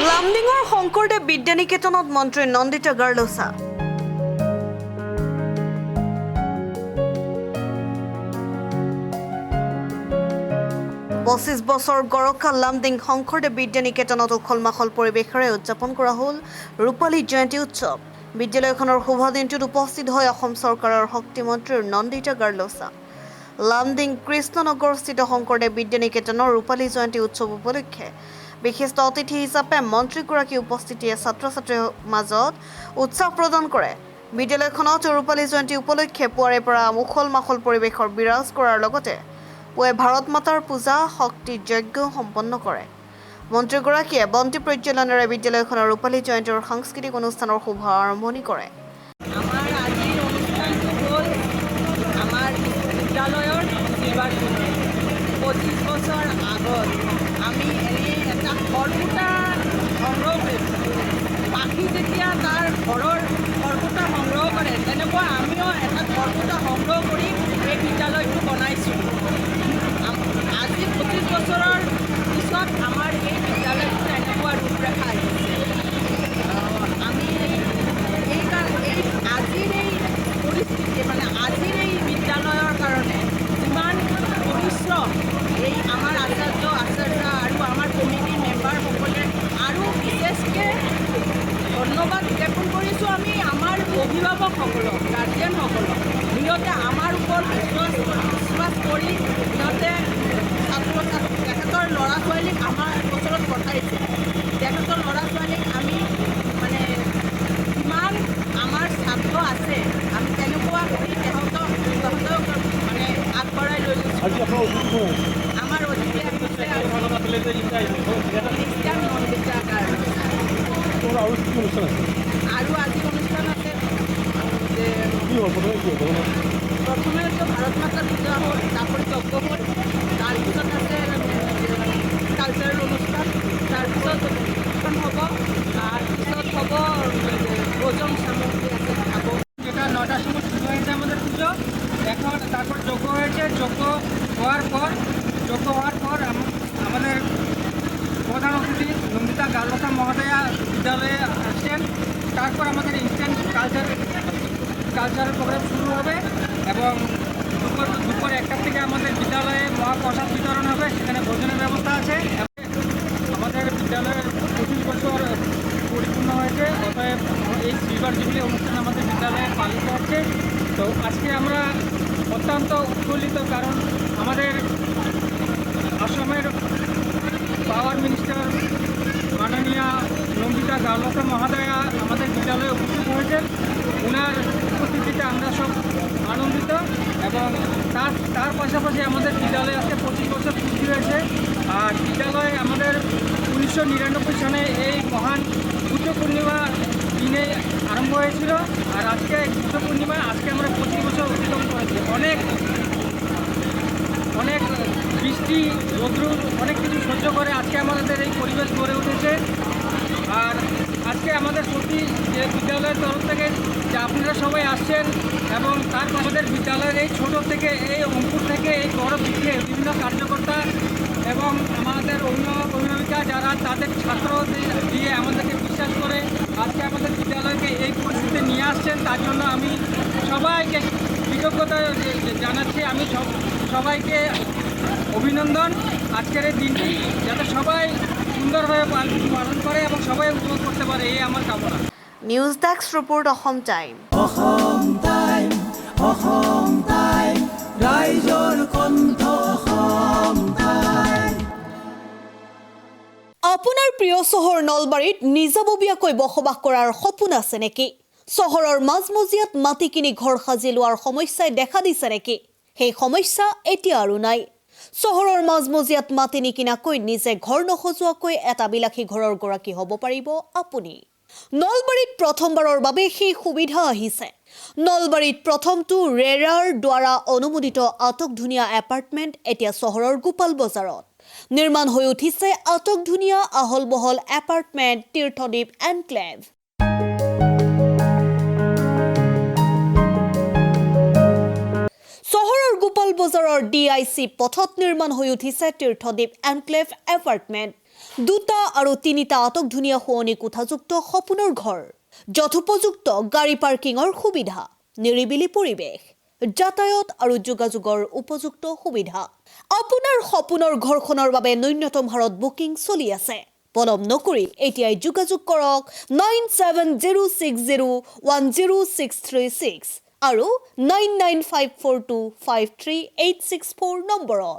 লামডিঙৰ শংকৰদেৱ বিদ্যানিকেতনত মন্ত্ৰী নন্দিতা গাৰ্লোছা। 25 বছৰ গৰকা লামডিং শংকৰদেৱ বিদ্যানিকেতনত উখল মাখল পৰিৱেশেৰে উদযাপন কৰা হ'ল ৰূপালী জয়ন্তী উৎসৱ। বিদ্যালয়খনৰ শুভদিনটোত উপস্থিত হৈ অসম চৰকাৰৰ শক্তিমন্ত্ৰী নন্দিতা গাৰ্লোছা। লামডিং কৃষ্ণনগৰস্থিত শংকৰদেৱ বিদ্যানিকেতনৰ ৰূপালী জয়ন্তী উৎসৱ উপলক্ষে বিশিষ্ট অতিথি হিচাপে মন্ত্ৰীগৰাকীৰ উপস্থিতিয়ে ছাত্ৰ ছাত্ৰীৰ মাজত উৎসাহ প্ৰদান কৰে। বিদ্যালয়খনত ৰূপালী জয়ন্তী উপলক্ষে পুৱাৰে পৰা উখল মাখল পৰিৱেশৰ বিৰাজ কৰাৰ লগতে পুৱাই ভাৰত মাতাৰ পূজা শক্তি যজ্ঞ সম্পন্ন কৰে। মন্ত্ৰীগৰাকীয়ে বন্তি প্ৰজ্বলনেৰে বিদ্যালয়খনৰ ৰূপালী জয়ন্তীৰ সাংস্কৃতিক অনুষ্ঠানৰ শুভ আৰম্ভণি কৰে। আমাৰ আজিৰ অনুষ্ঠানটো হ'ল আমাৰ বিদ্যালয়ৰ নিৰ্বাচনী 25 বছৰ আগত আমি এনেই এটা সৰপুটা সংগ্ৰহ কৰিছিলোঁ। পাখি যেতিয়া তাৰ ঘৰৰ সৰপুটা সংগ্ৰহ কৰে তেনেকুৱা আমিও এটা সৰপুটা সংগ্ৰহ কৰি এই বিদ্যালয়টো বনাইছোঁ। আজি 25 বছৰৰ পিছত আমাৰ এই বিদ্যালয়টো এনেকুৱা ৰূপৰেখা আহিছে। আমি আজিৰ এই পৰিস্থিতি আজিৰ এই বিদ্যালয়ৰ কাৰণে যিমান পৰিশ্ৰম এই আমাৰ আচাৰ্য আৰু আমাৰ কমিটিৰ মেম্বাৰসকলে আৰু বিশেষকৈ ধন্যবাদ জ্ঞাপন কৰিছোঁ আমি আমাৰ অভিভাৱকসকলক, গাৰ্জিয়ানসকলক। সিহঁতে আমাৰ ওপৰত বিশ্বাস কৰি সিহঁতে তেখেতৰ ল'ৰা ছোৱালীক আমাৰ ওচৰত পঠাইছে। তেখেতৰ ল'ৰা ছোৱালীক আমি যিমান আমাৰ ছাত্ৰ আছে আমি তেনেকুৱা কৰি সিহঁতক আগবঢ়াই লৈ গৈছোঁ। আমাৰ অতিথি আহিছে খ্ৰীষ্টিয়ান নন্দিতা গাৰ্লোছা। আৰু আজি অনুষ্ঠান আছে প্ৰথমেতো ভাৰত মাতাৰ পূজা হ'ল, তাৰপৰে যজ্ঞ হ'ল, তাৰপিছত আছে কালচাৰেল অনুষ্ঠান, তাৰপিছত অনুষ্ঠান হ'ব, তাৰপিছত হ'ব ভোজন সামগ্রী আছে খাবো। যেটা 9টার সময় শুরু হয়েছে আমাদের পুজো। এখন তারপর যজ্ঞ হয়েছে। যজ্ঞ হওয়ার পর আমাদের প্রধান অতিথি নন্দিতা গার্লোছা মহোদয়া বিদ্যালয়ে আসছেন। তারপর আমাদের ইনস্ট্যান্ট কালচারাল প্রোগ্রাম শুরু হবে এবং দুপুর 1টা থেকে আমাদের বিদ্যালয়ে মহাপ্রসাদ বিতরণ হবে। সেখানে ভোজনের ব্যবস্থা আছে। আমাদের বিদ্যালয়ের 25 বছর পরিপূর্ণ হয়েছে। অতএব এই সিলভার জুবলি অনুষ্ঠান আমাদের বিদ্যালয়ে পালিত হচ্ছে। তো আজকে আমরা অত্যন্ত উৎফুল্লিত, কারণ আমাদের আসামের পাওয়ার মিনিস্টার মাননীয়া নন্দিতা গার্লোছা মহোদয়া আমাদের বিদ্যালয়ে উপস্থিত হয়েছেন। ওনার উপস্থিতিতে আমরা সব আনন্দিত এবং তার পাশাপাশি আমাদের বিদ্যালয়ে আজকে 25 বছর পূর্তি হয়েছে। আর বিদ্যালয়ে আমাদের 1999 সালে এই মহান বুদ্ধ পূর্ণিমা দিনে আরম্ভ হয়েছিল। আর আজকে বুদ্ধ পূর্ণিমা আজকে আমরা 25 বছর অতিক্রম করেছি। অনেক বৃষ্টি রৌদ্র অনেক কিছু সহ্য করে আজকে আমাদের এই পরিবেশ গড়ে উঠেছে। আর আজকে আমাদের সত্যি যে বিদ্যালয়ের তরফ থেকে যে আপনারা সবাই আসছেন এবং তার আমাদের বিদ্যালয়ের এই ছোটো থেকে এই অঙ্কুর থেকে এই বড় দিকে বিভিন্ন কার্যকর্তা এবং আমাদের অভিভাবিকা যারা তাদের ছাত্র দিয়ে আমাদেরকে বিশ্বাস করে আজকে আমাদের বিদ্যালয়কে এই পরিস্থিতিতে নিয়ে আসছেন, তার জন্য আমি সবাইকে কৃতজ্ঞতা জানাচ্ছি। আমি সবাইকে অভিনন্দন। আজকের এই দিনটি যাতে সবাই সুন্দরভাবে পালন করে এবং সবাই উপভোগ করতে পারে, এই আমার কামনা। News desk report Assam time. আপোনাৰ প্ৰিয় চহৰ নলবাৰীত নিজাববীয়াকৈ বসবাস কৰাৰ সপোন আছে নেকি? চহৰৰ মাজমজিয়াত মাটি কিনি ঘৰ সাজি লোৱাৰ সমস্যাই দেখা দিছে নেকি? সেই সমস্যা এতিয়া আৰু নাই। চহৰৰ মাজমজিয়াত মাটি নিকিনাকৈ নিজে ঘৰ নসজোৱাকৈ এটা বিলাসী ঘৰৰ গৰাকী হ'ব পাৰিব আপুনি। নলবাৰীত প্ৰথমবাৰৰ বাবে সেই সুবিধা আহিছে। নলবাৰীত প্ৰথমটো ৰেৰাৰ দ্বাৰা অনুমোদিত আটকধুনীয়া এপাৰ্টমেণ্ট এতিয়া চহৰৰ গোপাল বজাৰত নিৰ্মাণ হৈ উঠিছে। আটকধুনীয়া আহল বহল এপাৰ্টমেণ্ট তীৰ্থদ্বীপ এনক্লেভ। চহৰৰ গোপাল বজাৰৰ DIC পথত নিৰ্মাণ হৈ উঠিছে তীৰ্থদ্বীপ এনক্লেভ এপাৰ্টমেণ্ট। দুটা আৰু তিনিটা আটকধুনীয়া শোৱনি কোঠাযুক্ত সপোনৰ ঘৰ, যথোপযুক্ত গাড়ী পাৰ্কিঙৰ সুবিধা, নিৰিবিলি পৰিৱেশ, যাতায়াত আৰু যোগাযোগৰ উপযুক্ত সুবিধা। আপোনাৰ সপোনৰ ঘৰখনৰ বাবে ন্যূনতম হাৰত বুকিং চলি আছে। পলম নকৰি এতিয়াই যোগাযোগ কৰক 9706010636 আৰু 9954253864 নম্বৰত।